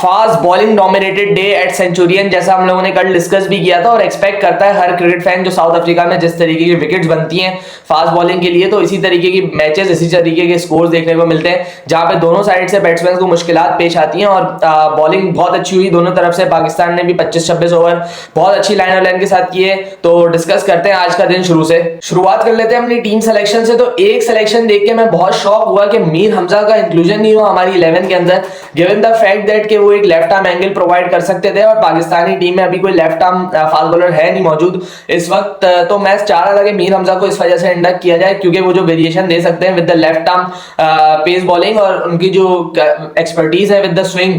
Fast bowling dominated day at Centurion, जैसा हम लोगों ने कल डिस्कस भी किया था और एक्सपेक्ट करता है हर क्रिकेट फैन जो साउथ अफ्रीका में जिस तरीके की विकेट्स बनती हैं फास्ट बॉलिंग के लिए, तो इसी तरीके की मैचेस, इसी तरीके के स्कोर्स देखने को मिलते हैं जहां पे दोनों साइड से बैट्समैन को मुश्किलात पेश आती हैं। और बॉलिंग बहुत अच्छी हुई दोनों तरफ से, पाकिस्तान ने भी 25-26 ओवर बहुत अच्छी लाइन और लाइन के साथ किए। तो डिस्कस करते हैं आज का दिन शुरुआत कर लेते हैं अपनी टीम सिलेक्शन से। तो एक सिलेक्शन देख के मैं बहुत शॉक हुआ कि मीर हमजा का इंक्लूजन नहीं हुआ हमारी 11 के अंदर, गिवन द फैक्ट दैट कि वो एक लेफ्ट आर्म एंगल प्रोवाइड कर सकते थे और पाकिस्तानी टीम में अभी कोई लेफ्ट आर्म फास्ट बॉलर है नहीं मौजूद इस वक्त। तो मैं चाह रहा था कि मीर हमजा को इस वजह से इंडक्ट किया जाए क्योंकि वो जो वेरिएशन दे सकते हैं with the left arm pace bowling और उनकी जो एक्सपर्टीज है विद द स्विंग,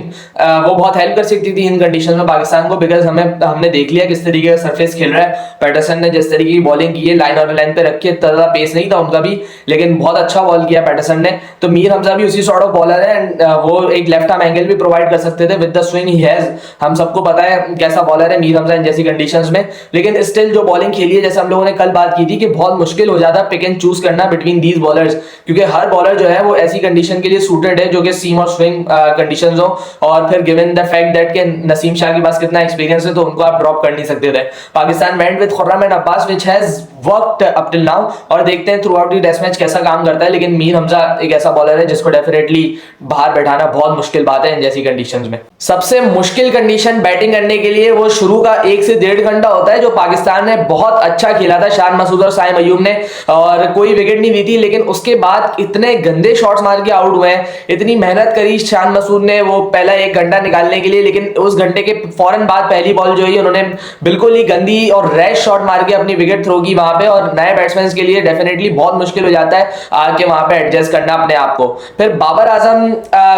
वो बहुत हेल्प कर सकती थी इन कंडीशन में पाकिस्तान को। बिकॉज हमने देख लिया किस तरीके का सरफेस खेल रहा है पैटरसन ने, जिस तरीके की बॉलिंग की है लाइन और लाइन पे रख के, ज्यादा पेस नहीं था उनका भी लेकिन बहुत अच्छा बॉल किया पैटरसन ने। तो मीर हमजा भी उसी सॉर्ट ऑफ बॉलर है एंड वो एक लेफ्ट आर्म एंगल भी प्रोवाइड कर सकते थे with the swing he has. हम सबको पता है कैसा बॉलर है मीर हमजा इन जैसी कंडीशंस में, लेकिन स्टिल जो बॉलिंग खेली है जैसे हम लोगों ने कल बात की थी कि बहुत मुश्किल हो जाता है पिक एंड चूज करना बिटवीन दीज बॉलर्स, क्योंकि हर बॉलर जो है वो ऐसी कंडीशन के लिए सूटेड है जो कि सीम और स्विंग कंडीशंस हो। और फिर गिवन द फैक्ट दैट के नसीम शाह के पास कितना एक्सपीरियंस है तो उनको आप ड्रॉप कर नहीं सकते थे। Pakistan went with Khurram and Abbas which has worked up till now और देखते हैं throughout the test match कैसा काम करता है। लेकिन मीर हमजा एक ऐसा बॉलर है जिसको डेफिनेटली बाहर बैठाना बहुत मुश्किल बात है इन जैसी कंडीशंस में। सबसे मुश्किल कंडीशन बैटिंग करने के लिए वो शुरू का 1 से 1.5 घंटा होता है जो पाकिस्तान ने बहुत अच्छा खेला था शान मसूद और साइम अयूब ने, और कोई विकेट नहीं दी थी। लेकिन उसके बाद इतने गंदे शॉट्स मार के आउट हुए हैं, इतनी मेहनत करी शान मसूद ने वो पहला 1 घंटा निकालने के लिए, लेकिन उस घंटे के फौरन बाद पहली बॉल जो है उन्होंने बिल्कुल ही गंदी और रैश शॉट मार के अपनी विकेट थ्रो की वहां पे। और नए बैट्समैन के लिए डेफिनेटली बहुत मुश्किल हो जाता है आके वहां पे एडजस्ट करना अपने आप को। फिर बाबर आजम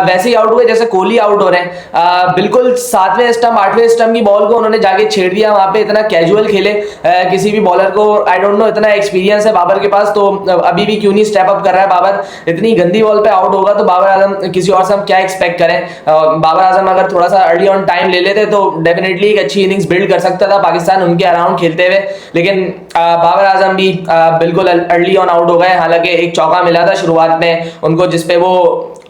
वैसे ही आउट हुए जैसे कोहली आउट हो रहे हैं, बिल्कुल 7वें स्टंप 8वें स्टंप की बॉल को उन्होंने जाके छेड़ दिया वहां पे, इतना कैजुअल खेले किसी भी बॉलर को। आई डोंट नो इतना एक्सपीरियंस है बाबर के पास तो अभी भी क्यों नहीं स्टेप अप कर रहा है बाबर। इतनी गंदी बॉल पे आउट होगा तो बाबर आजम किसी और से हम क्या एक्सपेक्ट करें। बाबर आजम अगर थोड़ा सा अर्ली ऑन टाइम ले लेते तो डेफिनेटली एक अच्छी इनिंग्स बिल्ड कर सकता था पाकिस्तान उनके अराउंड खेलते हुए, लेकिन बाबर आजम भी बिल्कुल अर्ली ऑन आउट हो गए। हालांकि एक चौका मिला था शुरुआत में उनको जिसपे वो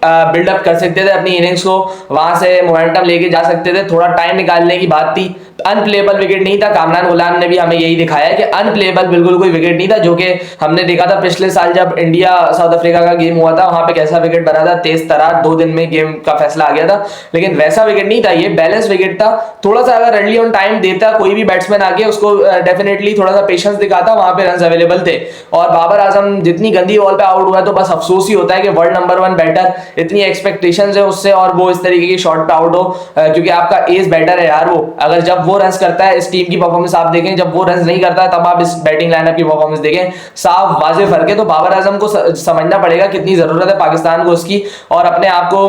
बिल्डअप कर सकते थे अपनी इनिंग्स को, वहां से मोमेंटम लेके जा सकते थे, थोड़ा टाइम निकालने की बात थी। अनप्लेबल विकेट नहीं था, कामरान गुलाम ने भी हमें यही दिखाया कि अनप्लेबल बिल्कुल कोई विकेट नहीं था, जो कि हमने देखा था पिछले साल जब इंडिया साउथ अफ्रीका का गेम हुआ था वहां पे कैसा विकेट बना था, तेज तरार 2 दिन में गेम का फैसला आ गया था। लेकिन वैसा विकेट नहीं था, ये बैलेंस विकेट था। थोड़ा सा अगर अर्ली ऑन टाइम देता कोई भी बैट्समैन आके उसको डेफिनेटली थोड़ा सा पेशेंस दिखाता, वहां पे रन अवेलेबल थे। और बाबर आजम जितनी गंदी बॉल पे आउट हुआ तो बस अफसोस ही होता है कि वर्ल्ड नंबर 1 बैटर, इतनी एक्सपेक्टेशंस है उससे और वो इस तरीके की शॉट पे आउट हो, क्योंकि आपका एज बैटर है यार वो। अगर जब वो रन करता है इस टीम की परफॉर्मेंस आप देखें, जब वो रन नहीं करता है तब आप इस बैटिंग लाइनअप की परफॉर्मेंस देखें, साफ वाज़ेह फर्क है। तो बाबर आजम को समझना पड़ेगा कितनी जरूरत है पाकिस्तान को उसकी, और अपने आप को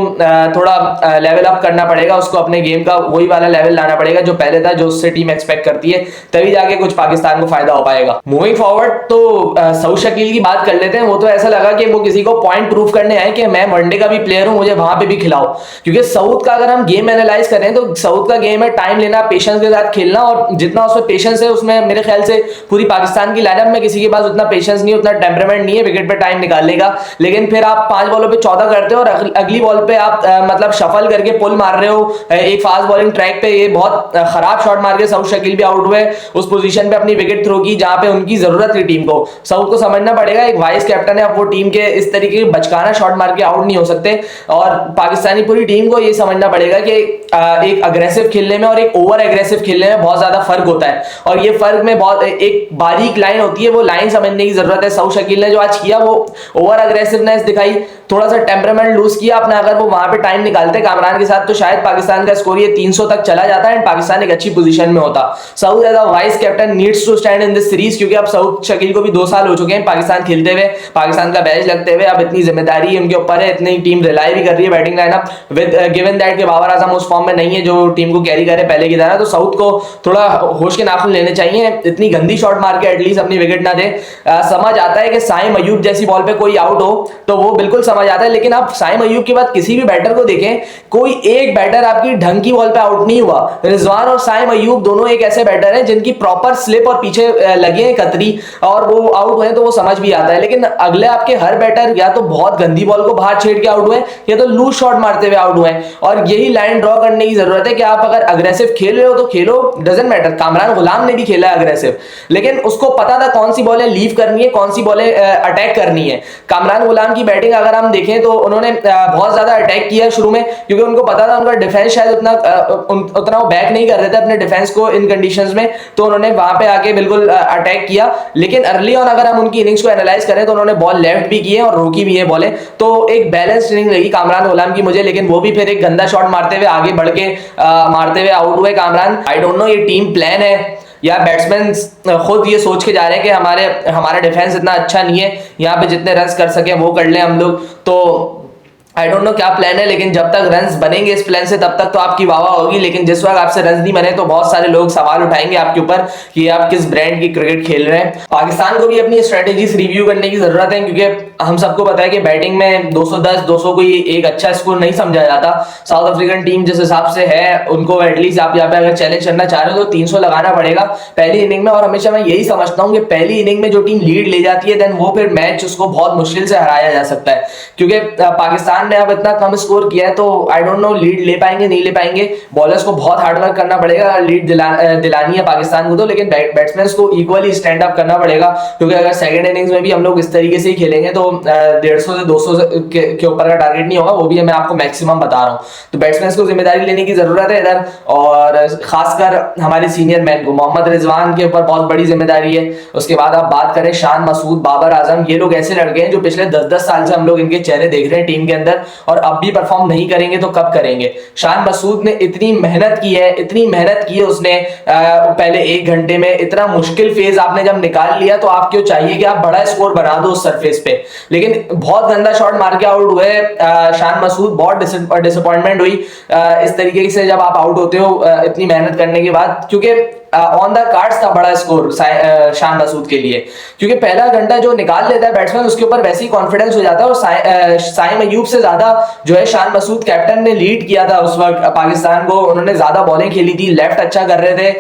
थोड़ा लेवल अप करना पड़ेगा, उसको अपने गेम का वही वाला लेवल लाना पड़ेगा जो पहले था, जो उससे टीम एक्सपेक्ट करती है, तभी जाके कुछ पाकिस्तान को फायदा हो पाएगा। मूविंग फॉरवर्ड तो सऊद शकील की बात कर लेते हैं। वो तो ऐसा लगा कि वो किसी को पॉइंट प्रूव करने आए कि मैं वनडे का भी प्लेयर हूं, मुझे वहां पे भी खिलाओ। क्योंकि सऊद का अगर हम गेम एनालाइज करें तो सऊद का गेम है टाइम लेना, पेशेंस के साथ खेलना, और जितना उसमें पेशेंस है उसमें मेरे ख्याल से पूरी पाकिस्तान की लाइनअप में किसी के पास उतना पेशेंस नहीं, उतना टेम्परामेंट नहीं है विकेट पे टाइम निकालने का। लेकिन फिर आप 5 बॉलों पे 14 करते हो और अगली बॉल पे आप मतलब शफल करके पुल मार रहे हो एक फास्ट बॉलिंग ट्रैक पे। ये बहुत खराब शॉट मार के सऊद शकील भी आउट हुए उस पोजीशन पे, अपनी विकेट थ्रो की जहां पे उनकी जरूरत थी टीम को। सऊद को समझना पड़ेगा एक वाइस कैप्टन है, अब वो टीम के इस तरीके के बचकाना शॉट मार के आउट नहीं हो सकते। और पाकिस्तानी पूरी टीम को ये समझना पड़ेगा कि एक अग्रेसिव खेलने में और एक ओवर एग्रेसिव खेलने में बहुत ज्यादा फर्क होता है, और ये फर्क में बहुत एक बारीक लाइन होती है, वो लाइन समझने की जरूरत है। सऊद शकील ने जो आज किया वो ओवर अग्रेसिवनेस दिखाई, थोड़ा सा टेम्परामेंट लूज किया अपना। अगर वो वहां पे टाइम निकालते कामरान के साथ तो शायद पाकिस्तान का स्कोर ये 300 तक चला जाता है एंड पाकिस्तान एक अच्छी पोजीशन में होता। Saud as a vice captain needs to stand in this series, क्योंकि अब सऊद शकील को भी 2 साल हो चुके हैं पाकिस्तान खेलते हुए, पाकिस्तान का बैच लगते हुए। अब इतनी जिम्मेदारी उनके ऊपर है, इतनी टीम रिलाई भी कर रही है batting lineup with given that कि बाबर आजम उस फॉर्म में नहीं है जो टीम को कैरी करे पहले की तरह। तो सऊद को थोड़ा होश के नाखून लेने चाहिए, इतनी गंदी शॉट मार के एटलीस्ट अपनी विकेट ना दे। समझ आता है कि साइम अयूब जैसी बॉल पे कोई आउट हो तो वो बिल्कुल समझ आता है, लेकिन आप साइम अयूब के बाद किसी भी बैटर को देखें, कोई एक बैटर आपकी ढंग की बॉल पे आउट नहीं हुआ। रिजवान और साइम अयूब दोनों एक ऐसे बैटर हैं जिनकी प्रॉपर स्लिप और पीछे लगे हैं कतरी, और वो आउट हुए तो वो समझ भी आता है। लेकिन अगले आपके हर बैटर या तो बहुत गंदी बॉल को बाहर छेड़ के आउट आउट हुए या तो लूज शॉट मारते हुए आउट हुए। और यही लाइन ड्रॉ करने की जरूरत है कि आप अगर अग्रेसिव खेल रहे हो तो खेलो, डजंट मैटर। कामरान गुलाम ने भी खेला है अग्रेसिव, लेकिन उसको पता था कौन सी बॉलें लीव करनी है, कौन सी बॉलें अटैक करनी है। कामरान गुलाम की बैटिंग अगर हम देखें तो उन्होंने बहुत ज्यादा अटैक किया शुरू में, क्योंकि उनको पता था उनका डिफेंस शायद उतना वो बैक नहीं कर रहे थे अपने डिफेंस को इन कंडीशंस में, तो उन्होंने वहां पे आके बिल्कुल अटैक किया। लेकिन अर्ली ऑन अगर हम उनकी इनिंग्स को एनालाइज करें तो उन्होंने बॉल लेफ्ट भी किए और रोकी भी है बॉलें, तो एक बैलेंस इनिंग लगी कामरान गुलाम की मुझे। लेकिन वो भी फिर एक गंदा शॉट मारते हुए आगे बढ़ के मारते हुए आउट हुए कामरान। आई डोंट नो ये टीम प्लान है या बैट्समैन खुद ये सोच के जा रहे हैं कि हमारा डिफेंस इतना अच्छा नहीं है, यहाँ पे जितने रन कर सके वो कर लें हम लोग। तो आई डोंट नो क्या प्लान है, लेकिन जब तक रन्स बनेंगे इस प्लान से तब तक तो आपकी वाह होगी। लेकिन जिस वक्त आपसे रन्स नहीं बने तो बहुत सारे लोग सवाल उठाएंगे आपके ऊपर कि आप किस ब्रांड की क्रिकेट खेल रहे हैं। पाकिस्तान को भी अपनी स्ट्रेटेजीज रिव्यू करने की जरूरत है, क्योंकि हम सबको पता है कि बैटिंग में 210 200 को एक अच्छा स्कोर नहीं समझा जाता। साउथ अफ्रीकन टीम जिस हिसाब से है उनको एटलीस्ट आप यहाँ पे अगर चैलेंज करना चाह रहे हो तो 300 लगाना पड़ेगा पहली इनिंग में। और हमेशा मैं यही समझता हूँ कि पहली इनिंग में जो टीम लीड ले जाती है देन वो फिर मैच उसको बहुत मुश्किल से हराया जा सकता है, क्योंकि पाकिस्तान ने अब इतना कम स्कोर किया है तो आई डोंट नो लीड ले पाएंगे नहीं ले पाएंगे। बॉलर्स को बहुत हार्डवर्क करना पड़ेगा लीड दिलानी है पाकिस्तान को तो, लेकिन बैट्समैन को इक्वली स्टैंड अप करना पड़ेगा, क्योंकि अगर सेकंड इनिंग्स में भी हम लोग इस तरीके से ही खेलेंगे तो 150 से 200 के ऊपर का टारगेट नहीं होगा, वो भी मैं आपको मैक्सिमम बता रहा हूँ। तो बैट्समैन को जिम्मेदारी लेने की जरूरत है इधर, और खासकर हमारे सीनियर मैन को मोहम्मद रिजवान के ऊपर बहुत बड़ी जिम्मेदारी है। उसके बाद आप बात करें शान मसूद, बाबर आजम, ये लोग ऐसे लड़के हैं जो पिछले 10-10 साल से हम लोग इनके चेहरे देख रहे हैं टीम के अंदर, और अब भी परफॉर्म नहीं करेंगे तो कब करेंगे। शान मसूद ने इतनी मेहनत की है, इतनी मेहनत की है उसने पहले 1 घंटे में, इतना मुश्किल फेज आपने जब निकाल लिया तो आपको चाहिए कि आप बड़ा स्कोर बना दो उस सरफेस पे। लेकिन बहुत गंदा शॉट मार के आउट हुए शान मसूद, बहुत डिसअपॉइंटमेंट हुई इस तरीके से जब आप आउट होते हो इतनी मेहनत करने के बाद, क्योंकि ऑन द कार्ड्स था बड़ा स्कोर शान मसूद के लिए, क्योंकि पहला घंटा जो निकाल लेता है बैट्समैन उसके ऊपर वैसे ही कॉन्फिडेंस हो जाता है। और साइम अयूब से ज्यादा जो है शान मसूद कैप्टन ने लीड किया था उस वक्त पाकिस्तान को, उन्होंने ज्यादा बॉलिंग खेली थी, लेफ्ट अच्छा कर रहे थे,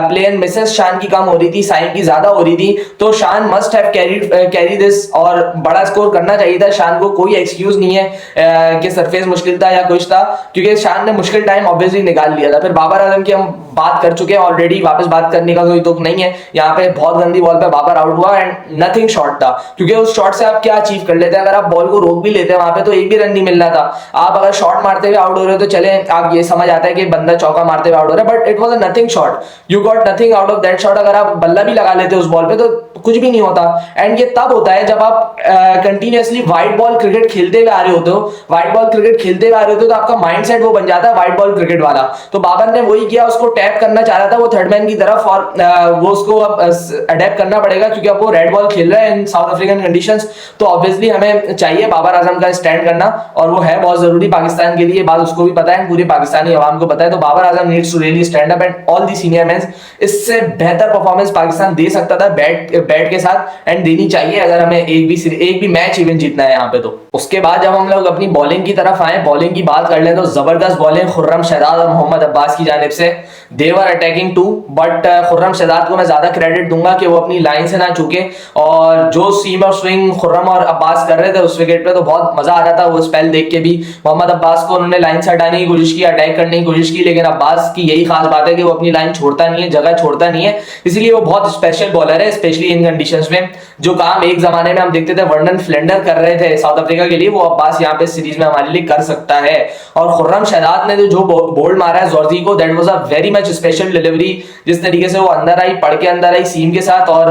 प्ले एंड मिसेस शान की कम हो रही थी, साइम की ज्यादा हो रही थी, तो शान मस्ट हैव कैरी दिस और बड़ा स्कोर करना चाहिए था। शान को कोई एक्सक्यूज नहीं है कि सरफेस मुश्किल था या कुछ था, क्योंकि शान ने मुश्किल टाइम ऑब्वियसली निकाल लिया था। फिर बाबर आजम की हम बात कर चुके हैं ऑलरेडी, वापस बात करने का कोई तुक नहीं है। यहाँ पे बहुत गंदी बॉल पे बाबर आउट हुआ एंड नथिंग शॉट था, क्योंकि उस शॉट से आप क्या अचीव कर लेते हैं, अगर आप बॉल को रोक भी लेते हैं वहां पे तो एक भी रन नहीं मिलना था। आप अगर शॉट मारते हुए आउट हो रहे हो तो चले आप ये समझ आता है कि बंदा चौका मारते हुए आउट हो रहा है, but it was a nothing shot, you got nothing out of that shot. अगर आप बल्ला भी लगा लेते उस बॉल पे तो कुछ भी नहीं होता। एंड ये तब होता है जब आप कंटिन्यूअसली व्हाइट बॉल क्रिकेट खेलते हुए आ रहे होते हो, व्हाइट बॉल क्रिकेट खेलते हुए आ रहे होते हो तो आपका माइंडसेट वो बन जाता है व्हाइट बॉल क्रिकेट वाला। तो बाबर ने वही किया, उसको टैप करना चाह रहा था वो थर्ड मैन की तरफ, और वो उसको अब अडेप्ट करना पड़ेगा क्योंकि अब वो रेड बॉल खेल रहा है इन साउथ अफ्रीकन कंडीशंस। तो ऑब्वियसली हमें चाहिए बाबर आजम का स्टैंड करना, और वो है बहुत जरूरी पाकिस्तान के लिए, बात उसको भी पता है, पूरे पाकिस्तानी अवाम को पता है। तो Babar Azam needs to really stand up and all the senior man. इससे बेहतर परफॉर्मेंस पाकिस्तान दे सकता था बैट के साथ, एंड देनी चाहिए अगर हमें एक भी मैच इवन जीतना है यहाँ पे। तो उसके बाद जब हम लोग अपनी बॉलिंग की तरफ आए, बॉलिंग की बात कर ले तो जबरदस्त बॉलिंग खुर्रम शहजाद और मोहम्मद अब्बास की जानिब से। They were attacking too, but Khurram Shahzad को मैं ज्यादा क्रेडिट दूंगा कि वो अपनी लाइन से ना चूके, और जो सीम और स्विंग खुर्रम और अब्बास कर रहे थे उस विकेट पे तो बहुत मजा आ रहा था वो स्पेल देख के भी। मोहम्मद अब्बास को उन्होंने लाइन से हटाने की कोशिश की, अटैक करने की कोशिश की, लेकिन अब्बास की यही खास बात है कि वो अपनी लाइन छोड़ता नहीं है, जगह छोड़ता नहीं है, इसलिए वो बहुत स्पेशल बॉलर है, स्पेशली इन कंडीशंस में। जो काम एक जमाने में हम देखते थे वर्नन फ्लेंडर कर रहे थे साउथ अफ्रीका के लिए, वो अब्बास यहाँ पे सीरीज में हमारे लिए कर सकता है। और खुर्रम शहजाद ने जो बोल्ड मारा है जोर्जी को, that was a very much special delivery, जिस तरीके से वो अंदर आई, पड़ के अंदर आई सीम के साथ, और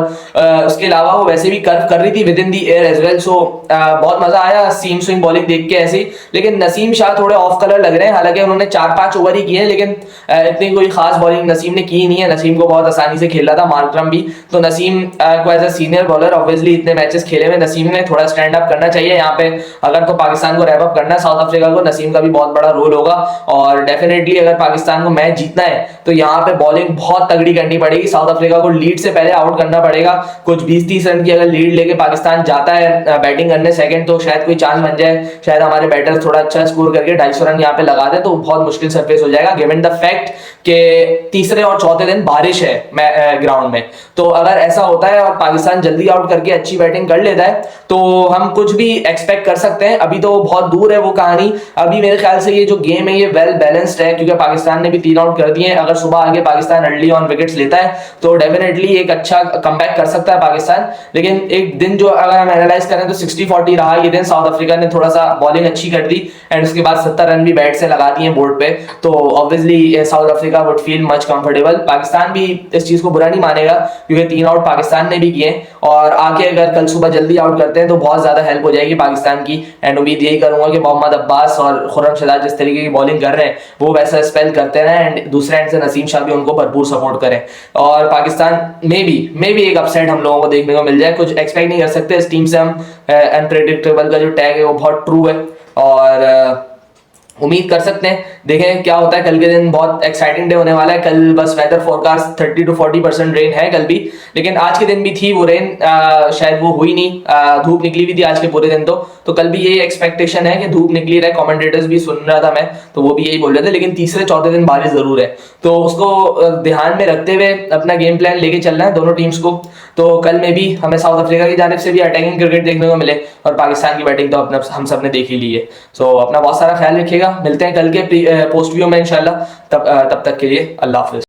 उसके अलावा वो वैसे भी कर्व कर रही थी within the air as well. So बहुत मजा आया सीम स्विंग बॉलिंग देख के ऐसी। लेकिन नसीम शाह थोड़े ऑफ कलर लग रहे हैं, हालांकि उन्होंने 4-5 ओवर ही किए, लेकिन इतनी कोई खास बॉलिंग नसीम ने की नहीं है। नसीम को बहुत आसानी से खेला था मार्करम भी, तो नसीम को as a senior bowler obviously इतने मैचेस खेले में नसीम ने थोड़ा स्टैंड अप करना चाहिए यहाँ पे। अगर तो पाकिस्तान को रैप अप करना है साउथ अफ्रीका को, नसीम का भी बहुत बड़ा रोल होगा, और डेफिनेटली अगर पाकिस्तान को मैच जीतना है तो यहाँ पे बॉलिंग बहुत बहुत तगड़ी करनी पड़ेगी। साउथ अफ्रीका को लीड से पहले आउट करना पड़ेगा। कुछ 20-30 रन की अगर लीड लेके पाकिस्तान जाता है बैटिंग करने सेकंड, तो शायद कोई चांस बन जाए, शायद हमारे बैटर्स थोड़ा अच्छा स्कोर करके 250 रन यहाँ पे लगा दे, तो बहुत मुश्किल सरफेस हो जाएगा गिवन द फैक्ट कि तीसरे और चौथे दिन बारिश है ग्राउंड में। तो अगर ऐसा होता है और पाकिस्तान जल्दी आउट करके अच्छी बैटिंग कर लेता है तो हम कुछ भी एक्सपेक्ट कर सकते हैं। अभी तो बहुत दूर है वो कहानी। अभी मेरे ख्याल से ये जो गेम है ये वेल बैलेंस्ड है, क्योंकि पाकिस्तान ने भी 3 आउट कर दिए हैं। अगर सुबह आगे पाकिस्तान अर्ली ऑन विकेट्स लेता है तो डेफिनेटली एक अच्छा कमबैक कर सकता है पाकिस्तान। लेकिन एक दिन जो अगर हम एनालाइज करें तो 60-40 रहा ये दिन। साउथ अफ्रीका ने थोड़ा सा बॉलिंग अच्छी कर दी एंड उसके बाद 70 रन भी बैट से लगा दिए बोर्ड पे, तो obviously south Africa would feel much comfortable. Pakistan भी इस चीज को बुरा नहीं मानेगा क्योंकि 3 आउट पाकिस्तान ने भी किए और आके अगर कल सुबह जल्दी आउट करते हैं तो बहुत ज्यादा हेल्प हो जाएगी पाकिस्तान की। एंड उम्मीद यही करूंगा कि मोहम्मद अब्बास और खुर्रम जिस तरीके की बॉलिंग कर रहे हैं वो वैसा स्पेल करते रहे एंड दूसरे एंड से नसीम शाह भी उनको भरपूर सपोर्ट करें और पाकिस्तान में भी एक अपसेट हम लोगों को देखने को मिल जाए। कुछ एक्सपेक्ट नहीं कर सकते इस टीम से हम। अनप्रेडिक्टेबल का जो टैग है वो बहुत ट्रू है और उम्मीद कर सकते हैं देखें क्या होता है। कल के दिन बहुत एक्साइटिंग डे होने वाला है। कल बस वेदर फोरकास्ट 30 to 40% रेन है कल भी, लेकिन आज के दिन भी थी वो रेन, शायद वो हुई नहीं। धूप निकली हुई थी आज के पूरे दिन तो कल भी यही एक्सपेक्टेशन है कि धूप निकली रहे। कमेंटेटर्स भी सुन रहा था मैं तो वो भी यही बोल रहे थे, लेकिन तीसरे चौथे दिन बारिश जरूर है, तो उसको ध्यान में रखते हुए अपना गेम प्लान लेके चलना है दोनों टीम्स को। तो कल में भी हमें साउथ अफ्रीका की जानिब से भी अटैकिंग क्रिकेट देखने को मिले और पाकिस्तान की बैटिंग तो अपना हम सब ने देख ही ली है। सो अपना बहुत सारा ख्याल रखिएगा। मिलते हैं कल के पोस्ट व्यू में इंशाल्लाह। तब तक के लिए अल्लाह हाफिज।